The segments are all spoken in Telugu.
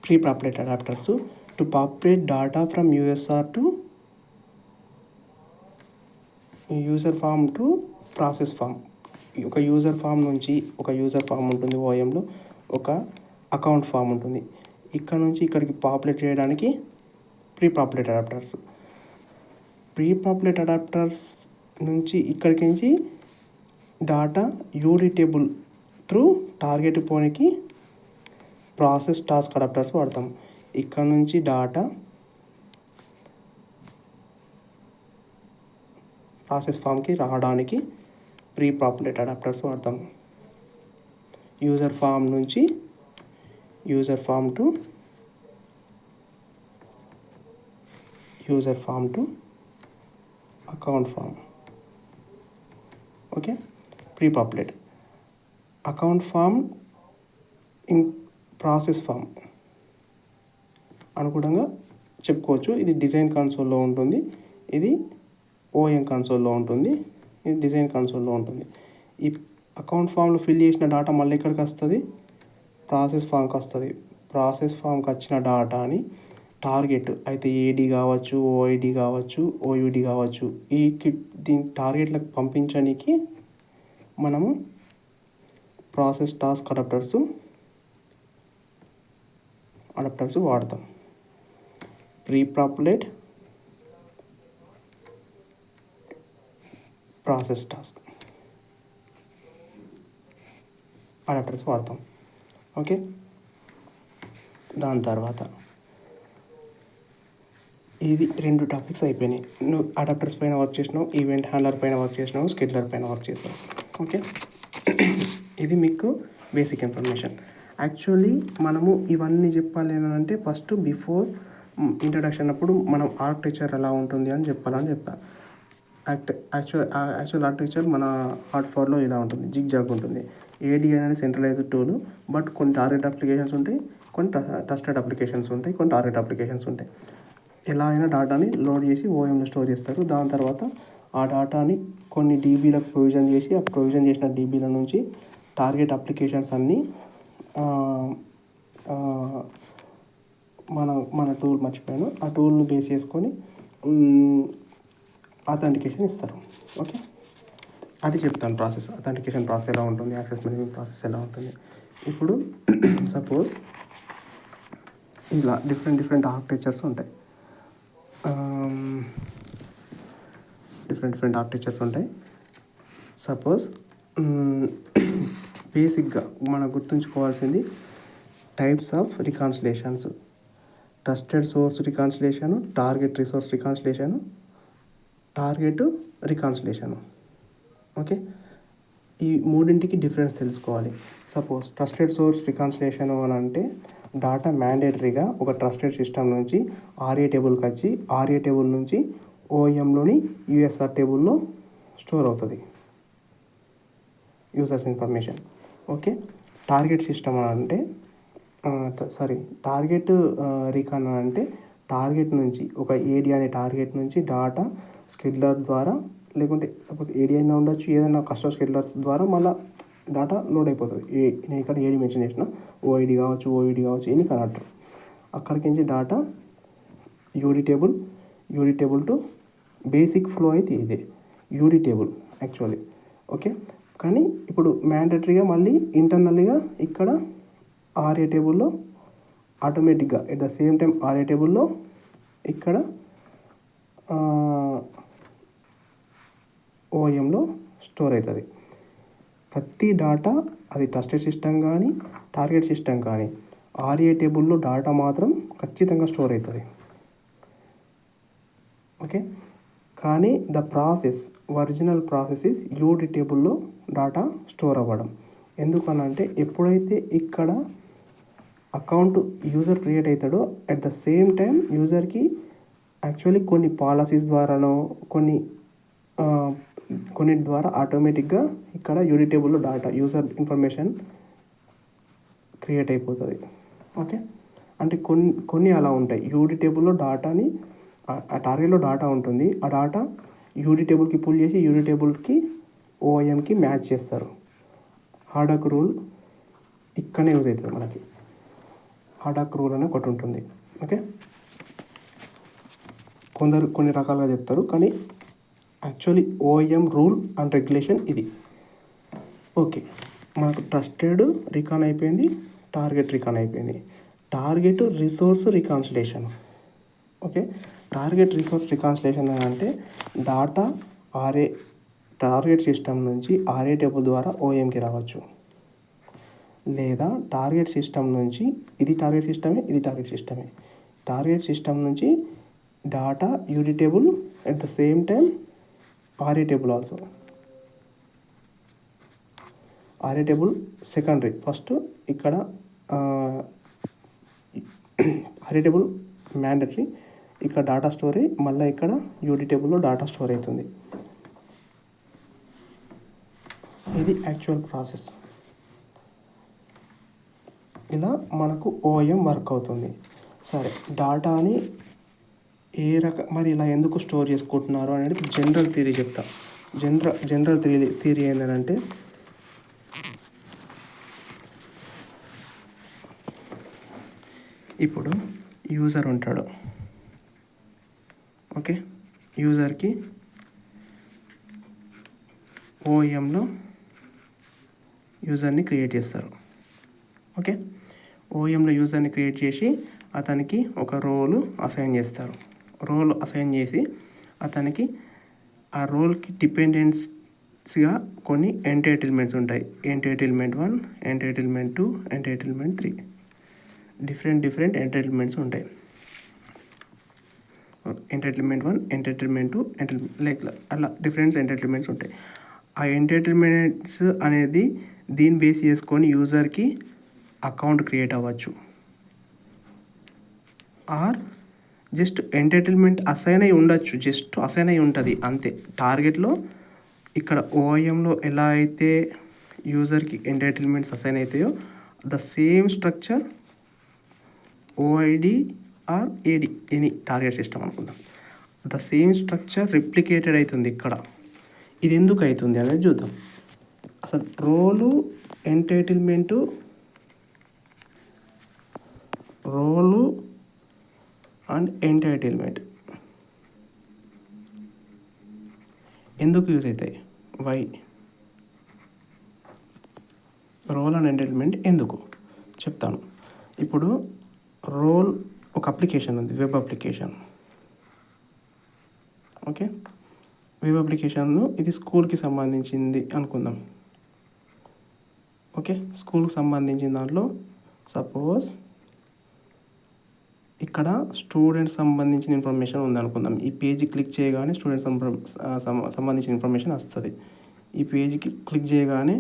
pre-populate adapters to populate data from USR to user form to process form. ఒక యూజర్ ఫామ్ నుంచి ఒక యూజర్ ఫామ్ ఉంటుంది ఓఎంలో, ఒక అకౌంట్ ఫామ్ ఉంటుంది. ఇక్కడ నుంచి ఇక్కడికి పాపులేట్ చేయడానికి ప్రీ-పాపులేట్ అడాప్టర్స్. ప్రీ-పాపులేట్ అడాప్టర్స్ నుంచి ఇక్కడికి నుంచి data UD table through target పోనికి ప్రాసెస్ టాస్క్ అడాప్టర్స్ వాడతాం. ఇక్కడ నుంచి డాటా ప్రాసెస్ ఫామ్కి రావడానికి ప్రీ-పాపులేట్ అడాప్టర్స్ వాడతాం. యూజర్ ఫామ్ నుంచి user form to account form. Okay, prepopulate account form in process form అనుకూలంగా చెప్పుకోవచ్చు. ఇది డిజైన్ కన్సోల్లో ఉంటుంది, ఇది ఓఎం కన్సోల్లో ఉంటుంది, ఇది డిజైన్ కన్సోల్లో ఉంటుంది. ఈ అకౌంట్ ఫామ్లో ఫిల్ చేసిన డాటా మళ్ళీ ఎక్కడికి వస్తుంది? ప్రాసెస్ ఫామ్కి వస్తుంది. ప్రాసెస్ ఫామ్కి వచ్చిన డాటాని టార్గెట్ అయితే ఏడి కావచ్చు, ఓఐడి కావచ్చు, ఓయూడి కావచ్చు, దీని టార్గెట్లకు పంపించడానికి మనము ప్రాసెస్ టాస్క్ అడాప్టర్స్ వాడతాం. ప్రీ-పాపులేట్ ప్రాసెస్ టాస్క్ అడాప్టర్స్ వాడతాం. ఓకే, దాని తర్వాత ఇది 2 టాపిక్స్ అయిపోయినాయి. నువ్వు అడాప్టర్స్ పైన వర్క్ చేసినావు, ఈవెంట్ హ్యాండ్లర్ పైన వర్క్ చేసినావు, స్కెడ్యూలర్ పైన వర్క్ చేసావు. ఓకే, ఇది మీకు బేసిక్ ఇన్ఫర్మేషన్. యాక్చువల్లీ మనము ఇవన్నీ చెప్పాలి అని అంటే ఫస్ట్ బిఫోర్ ఇంట్రడక్షన్ అప్పుడు మనం ఆర్కిటెక్చర్ ఎలా ఉంటుంది అని చెప్పాలని చెప్పాను. యాక్చువల్ ఆర్కిటెక్చర్ మన హార్ట్4లో ఇలా ఉంటుంది, జిగ్జాగ్ ఉంటుంది. ఏడి అనేది సెంట్రలైజ్డ్ టూల్, బట్ కొన్ని టార్గెట్ అప్లికేషన్స్ ఉంటాయి, కొన్ని ట్రస్టెడ్ అప్లికేషన్స్ ఉంటాయి, కొన్ని టార్గెట్ అప్లికేషన్స్ ఉంటాయి. ఎలా అయినా డాటాని లోడ్ చేసి ఓఎంలో స్టోర్ చేస్తారు. దాని తర్వాత ఆ డాటాని కొన్ని డీబీలకు ప్రొవిజన్ చేసి, ఆ ప్రొవిజన్ చేసిన డీబీల నుంచి టార్గెట్ అప్లికేషన్స్ అన్నీ మన టూల్ మర్చిపోయాను, ఆ టూల్ని బేస్ చేసుకొని అథెంటికేషన్ ఇస్తారు. ఓకే, అది చెప్తాను ప్రాసెస్. అథెంటికేషన్ ప్రాసెస్ ఎలా ఉంటుంది, యాక్సెస్ మేనేజ్మెంట్ ప్రాసెస్ ఎలా ఉంటుంది. ఇప్పుడు సపోజ్ ఇలా డిఫరెంట్ ఆర్కిటెక్చర్స్ ఉంటాయి. సపోజ్ బేసిక్గా మనం గుర్తుంచుకోవాల్సింది types of reconciliations: trusted source reconciliation, target resource reconciliation, target reconciliation. Okay, ఈ మూడింటికి డిఫరెన్స్ తెలుసుకోవాలి. సపోజ్ ట్రస్టెడ్ సోర్స్ రికాన్సిలేషన్ అని అంటే డాటా మ్యాండేటరీగా ఒక ట్రస్టెడ్ సిస్టమ్ నుంచి ఆర్ఏ టేబుల్కి వచ్చి ఆర్ఏ టేబుల్ నుంచి ఓఎంలోని యూఎస్ఆర్ టేబుల్లో స్టోర్ అవుతుంది users information. Okay, target system అని అంటే టార్గెట్ రికాన్ అని అంటే టార్గెట్ నుంచి ఒక ఏడి అనే టార్గెట్ నుంచి డాటా స్కెడ్యూలర్ ద్వారా, లేకుంటే సపోజ్ ఏడి అయినా ఉండొచ్చు, ఏదైనా కస్టమర్ స్కెడ్యూలర్స్ ద్వారా మళ్ళీ డాటా లోడ్ అయిపోతుంది. నేను ఇక్కడ ఏడి మెన్షన్ చేసిన, ఓఐడి కావచ్చు, ఓయూడి కావచ్చు, ఎనీ కనెక్టర్. అక్కడికి నుంచి data UD table to basic flow అయితే ఇదే యూడి టేబుల్ యాక్చువల్లీ. ఓకే, కానీ ఇప్పుడు మ్యాండేటరీగా మళ్ళీ ఇంటర్నల్గా ఇక్కడ ఆర్ఏ టేబుల్లో ఆటోమేటిక్గా at the same time RA టేబుల్లో ఇక్కడ ఓఎంలో స్టోర్ అవుతుంది. ప్రతి డాటా అది ట్రస్టెడ్ సిస్టమ్ కానీ టార్గెట్ సిస్టమ్ కానీ ఆర్ఏ టేబుల్లో డాటా మాత్రం ఖచ్చితంగా స్టోర్ అవుతుంది. ఓకే, కానీ ఒరిజినల్ ప్రాసెస్ ఈజ్ యూడి టేబుల్లో డాటా స్టోర్ అవ్వడం. ఎందుకనంటే ఎప్పుడైతే ఇక్కడ అకౌంట్ యూజర్ క్రియేట్ అవుతాడో అట్ ద సేమ్ టైం యూజర్కి యాక్చువల్లీ కొన్ని పాలసీస్ ద్వారానో కొన్నిటి ద్వారా ఆటోమేటిక్గా ఇక్కడ యూడి టేబుల్లో డాటా యూజర్ ఇన్ఫర్మేషన్ క్రియేట్ అయిపోతుంది. ఓకే, అంటే కొన్ని అలా ఉంటాయి. యూడి టేబుల్లో డాటాని ఆ టార్గెట్లో డాటా ఉంటుంది, ఆ డాటా యూడి టేబుల్కి పుల్ చేసి యూడి టేబుల్కి ఓఎంకి మ్యాచ్ చేస్తారు. హాడక్ రూల్ ఇక్కడనే యూజ్ అవుతుంది మనకి. హాడాక్ రూల్ అని ఒకటి ఉంటుంది. ఓకే, కొన్ని రకాలుగా చెప్తారు, కానీ actually OM rule and regulation ఇది. ఓకే, మనకు ట్రస్టెడ్ రికాన్ అయిపోయింది, టార్గెట్ రికాన్ అయిపోయింది. Target resource reconciliation. Okay, target resource reconciliation అంటే డాటా టార్గెట్ సిస్టమ్ నుంచి ఆర్ఏ టేబుల్ ద్వారా ఓఎంకి రావచ్చు, లేదా టార్గెట్ సిస్టమ్ నుంచి ఇది టార్గెట్ సిస్టమే టార్గెట్ సిస్టమ్ నుంచి data UD table at the same time RA table also. RA table secondary, first ఇక్కడ ఆర్ఏ టేబుల్ మ్యాండటరీ, ఇక్కడ డాటా స్టోర్ మళ్ళీ ఇక్కడ యూడి టేబుల్లో డాటా స్టోర్ అవుతుంది. ఇది యాక్చువల్ ప్రాసెస్. ఇలా మనకు ఓఎం వర్క్ అవుతుంది. సరే, డాటాని మరి ఇలా ఎందుకు స్టోర్ చేసుకుంటున్నారు అనేది జనరల్ థియరీ చెప్తా. జనరల్ థియరీ ఏంటంటే, ఇప్పుడు యూజర్ ఉంటాడు. ఓకే, యూజర్కి ఓఎంలో యూజర్ని క్రియేట్ చేస్తారు. ఓకే, ఓఎంలో యూజర్ని క్రియేట్ చేసి అతనికి ఒక రోల్ అసైన్ చేస్తారు. రోల్ అసైన్ చేసి అతనికి ఆ రోల్కి డిపెండెన్స్గా కొన్ని ఎంటైటిల్మెంట్స్ ఉంటాయి. Entitlement 1, entitlement 2, entitlement 3, different entitlements ఉంటాయి. ఎంటైటిల్మెంట్ 1, ఎంటైటిల్మెంట్ 2, లైక్ అలా డిఫరెంట్ ఎంటైటిల్మెంట్స్ ఉంటాయి. ఆ ఎంటైటిల్మెంట్స్ అనేది దీన్ని బేస్ చేసుకొని యూజర్కి అకౌంట్ క్రియేట్ అవ్వచ్చు, ఆర్ జస్ట్ ఎంటైటిల్మెంట్ అసైన్ అయి ఉండొచ్చు, జస్ట్ అసైన్ అయి ఉంటుంది అంతే. టార్గెట్లో ఇక్కడ ఓఎంలో ఎలా అయితే యూజర్కి ఎంటైటిల్మెంట్స్ అసైన్ అవుతాయో the same structure OID or AD any target system అనుకుందాం, ద సేమ్ స్ట్రక్చర్ రిప్లికేటెడ్ అవుతుంది ఇక్కడ. ఇది ఎందుకు అవుతుంది అనేది చూద్దాం. అసలు రోలు అండ్ ఎంటైటిల్మెంట్ ఎందుకు యూజ్ అవుతాయి? వై? రోల్ అండ్ ఎంటైటిల్మెంట్ ఎందుకు చెప్తాను. ఇప్పుడు రోల్ ఒక అప్లికేషన్ ఉంది, వెబ్ అప్లికేషన్. ఓకే, వెబ్ అప్లికేషన్లో ఇది స్కూల్కి సంబంధించింది అనుకుందాం. ఓకే, స్కూల్కి సంబంధించిన దాంట్లో సపోజ్ ఇక్కడ స్టూడెంట్స్ సంబంధించిన ఇన్ఫర్మేషన్ ఉంది అనుకుందాం. ఈ పేజీ క్లిక్ చేయగానే స్టూడెంట్స్ సంబంధించిన ఇన్ఫర్మేషన్ వస్తుంది. ఈ పేజీకి క్లిక్ చేయగానే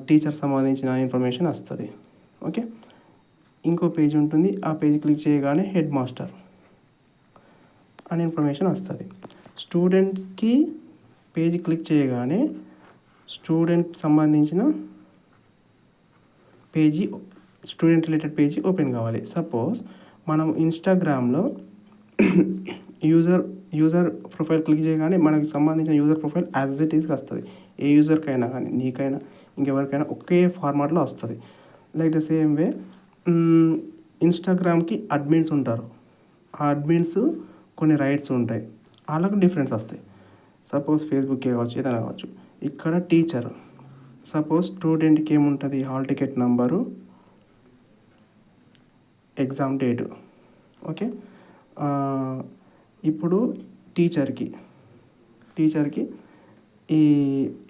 టీచర్ సంబంధించిన ఇన్ఫర్మేషన్ వస్తుంది. ఓకే, ఇంకో పేజీ ఉంటుంది, ఆ పేజీ క్లిక్ చేయగానే హెడ్ మాస్టర్ అనే ఇన్ఫర్మేషన్ వస్తుంది. స్టూడెంట్కి పేజీ క్లిక్ చేయగానే స్టూడెంట్ సంబంధించిన page, student related page open కావాలి. సపోజ్ మనం ఇన్స్టాగ్రామ్లో యూజర్ ప్రొఫైల్ క్లిక్ చేయగానే మనకు సంబంధించిన యూజర్ ప్రొఫైల్ యాజ్ ఇట్ ఈస్గా వస్తుంది. ఏ యూజర్కైనా కానీ, నీకైనా ఇంకెవరికైనా ఒకే ఫార్మాట్లో వస్తుంది. లైక్ ద సేమ్ వే ఇన్స్టాగ్రామ్కి అడ్మిన్స్ ఉంటారు. ఆ అడ్మిన్స్ కొన్ని రైట్స్ ఉంటాయి, వాళ్ళకు డిఫరెన్స్ వస్తాయి. సపోజ్ ఫేస్బుక్కే కావచ్చు, ఏదైనా కావచ్చు. ఇక్కడ టీచర్, సపోజ్ స్టూడెంట్కి ఏముంటుంది, hall ticket number, exam date. Okay, ఇప్పుడు టీచర్కి ఈ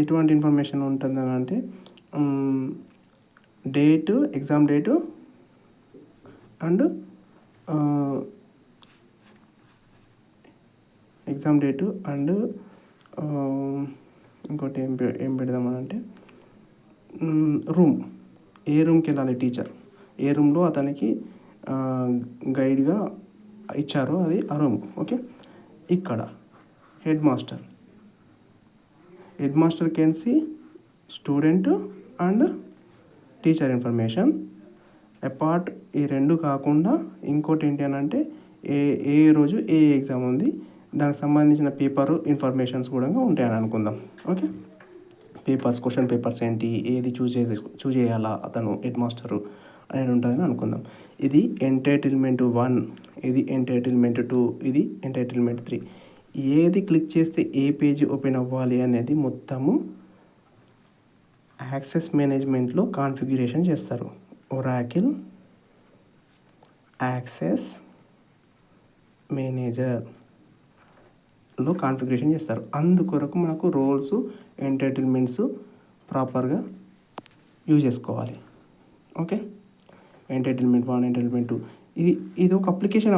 ఎటువంటి ఇన్ఫర్మేషన్ ఉంటుందని అంటే డేటు, ఎగ్జామ్ డేటు అండ్ ఇంకోటి ఏం పెడదామనంటే రూమ్, ఏ రూమ్కి వెళ్ళాలి టీచర్, ఏ రూమ్లో అతనికి గైడ్గా ఇచ్చారో అది ఆ రూమ్. ఓకే, ఇక్కడ headmaster can see student and teacher information. Apart ఈ రెండు కాకుండా ఇంకోటి ఏంటి అని అంటే ఏ రోజు ఏ ఎగ్జామ్ ఉంది, దానికి సంబంధించిన పేపర్ ఇన్ఫర్మేషన్స్ కూడా ఉంటాయని అనుకుందాం. ఓకే, క్వశ్చన్ పేపర్స్ ఏంటి, ఏది చూస్ చేయాలా అతను హెడ్ మాస్టరు అనేది ఉంటుందని అనుకుందాం. ఇది ఎంటైటిల్మెంట్ 1, ఇది ఎంటైటిల్మెంట్ 2, ఇది ఎంటైటిల్మెంట్ 3. ఏది క్లిక్ చేస్తే ఏ పేజీ ఓపెన్ అవ్వాలి అనేది మొత్తము యాక్సెస్ మేనేజ్మెంట్లో కాన్ఫిగరేషన్ చేస్తారు. ఒరాకిల్ యాక్సెస్ మేనేజర్లో కాన్ఫిగరేషన్ చేస్తారు. అందుకొరకు మనకు రోల్స్, ఎంటైటిల్మెంట్స్ ప్రాపర్గా యూజ్ చేసుకోవాలి. ఓకే, ఎంటైటిల్మెంట్ 1, ఎంటైటిల్మెంట్ 2 ఇది ఒక అప్లికేషన్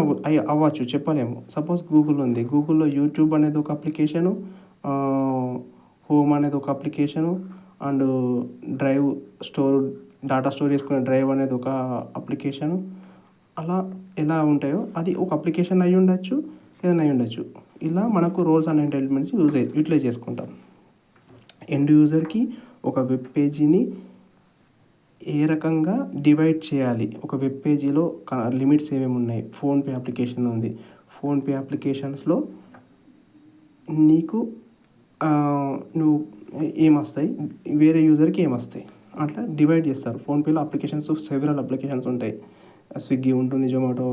అవ్వచ్చు, చెప్పలేము. సపోజ్ గూగుల్ ఉంది, గూగుల్లో యూట్యూబ్ అనేది ఒక అప్లికేషను, హోమ్ అనేది ఒక application, and drive data store చేసుకునే డ్రైవ్ అనేది ఒక అప్లికేషను. అలా ఎలా ఉంటాయో అది ఒక అప్లికేషన్ అయి ఉండొచ్చు, ఏదైనా అయి ఉండొచ్చు. ఇలా మనకు రోల్స్ అండ్ ఎంటైటిల్మెంట్స్ యూటిలైజ్ చేసుకుంటాం. ఎండ్ యూజర్కి ఒక వెబ్ పేజీని ఏ రకంగా డివైడ్ చేయాలి, ఒక వెబ్ పేజీలో లిమిట్స్ ఏమేమి ఉన్నాయి. ఫోన్పే అప్లికేషన్ ఉంది, ఫోన్పే అప్లికేషన్స్లో నీకు నువ్వు ఏమొస్తాయి, వేరే యూజర్కి ఏమొస్తాయి, అట్లా డివైడ్ చేస్తారు. ఫోన్పేలో అప్లికేషన్స్ సెవెరల్ అప్లికేషన్స్ ఉంటాయి. స్విగ్గీ ఉంటుంది, జొమాటో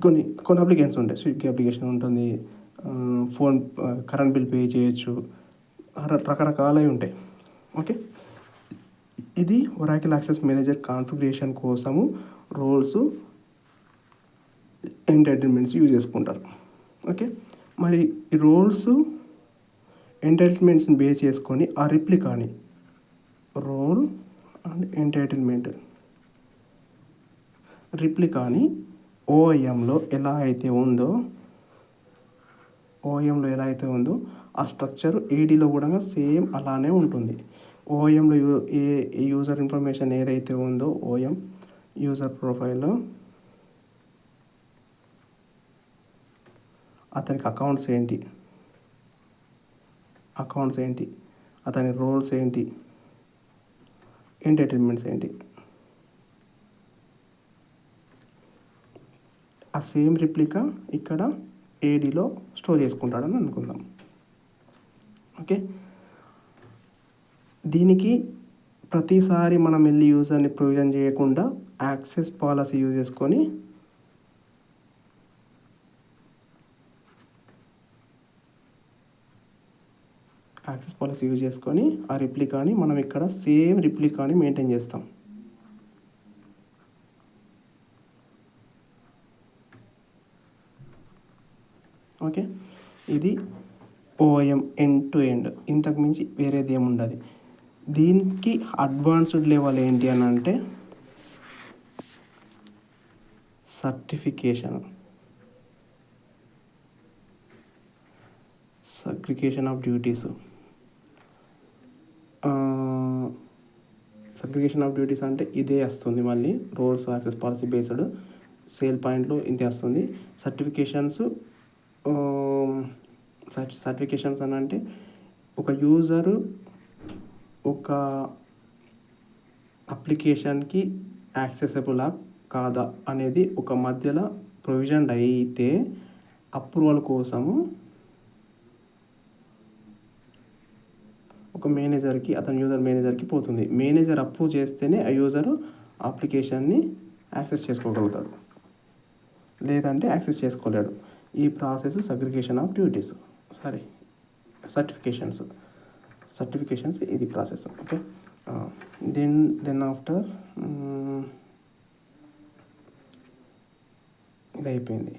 కొన్ని అప్లికేషన్స్ ఉంటాయి. స్విగ్గీ అప్లికేషన్ ఉంటుంది, ఫోన్ కరెంట్ బిల్ పే చేయొచ్చు, రకరకాలవి ఉంటాయి. ఓకే, ఇది ఒరాకిల్ యాక్సెస్ మేనేజర్ కాన్ఫిగరేషన్ కోసము రోల్స్, ఎంటైటిల్మెంట్స్ యూజ్ చేసుకుంటారు. ఓకే, మరి ఈ రోల్స్, ఎంటైటిల్మెంట్స్ని బేస్ చేసుకొని ఆ రిప్లికాని రోల్ అండ్ ఎంటైటిల్మెంట్ రిప్లికాని ఓఐఎంలో ఎలా అయితే ఉందో ఆ స్ట్రక్చర్ ఏడీలో కూడా సేమ్ అలానే ఉంటుంది. ఓఎంలో ఏ యూజర్ ఇన్ఫర్మేషన్ ఏదైతే ఉందో, ఓఎం యూజర్ ప్రొఫైల్లో అతనికి అకౌంట్స్ ఏంటి, అతని రోల్స్ ఏంటి, ఎంటైటిల్మెంట్స్ ఏంటి, ఆ సేమ్ రిప్లికా ఇక్కడ ఏడీలో స్టోర్ చేసుకుంటాడని అనుకుందాం. ఓకే, దీనికి ప్రతిసారి మనం వెళ్ళి యూజర్ని ప్రొవిజన్ చేయకుండా యాక్సెస్ పాలసీ యూజ్ చేసుకొని ఆ రిప్లికాని మనం ఇక్కడ సేమ్ రిప్లికాని మెయింటైన్ చేస్తాం. ఓకే, ఇది ఓఎం ఎండ్ టు ఎండ్, ఇంతకు మించి వేరేది ఏముండదు. దీనికి అడ్వాన్స్డ్ లెవెల్ ఏంటి అని అంటే సగ్రిగేషన్ ఆఫ్ డ్యూటీస్. అంటే ఇదే వస్తుంది మళ్ళీ, roles access policy based sale పాయింట్లో ఇంతే వస్తుంది. సర్టిఫికేషన్స్ అని అంటే ఒక యూజరు ఒక అప్లికేషన్కి యాక్సెసబులా కాదా అనేది ఒక మధ్యలో ప్రొవిజన్ అయితే అప్రూవల్ కోసము ఒక మేనేజర్కి, అతని యూజర్ మేనేజర్కి పోతుంది. మేనేజర్ అప్రూవ్ చేస్తేనే ఆ యూజరు అప్లికేషన్ని యాక్సెస్ చేసుకోగలుగుతాడు, లేదంటే యాక్సెస్ చేసుకోలేడు. ఈ process segregation of duties, certifications ఇది ప్రాసెస్. ఓకే, దెన్ ఆఫ్టర్ ఇది అయిపోయింది.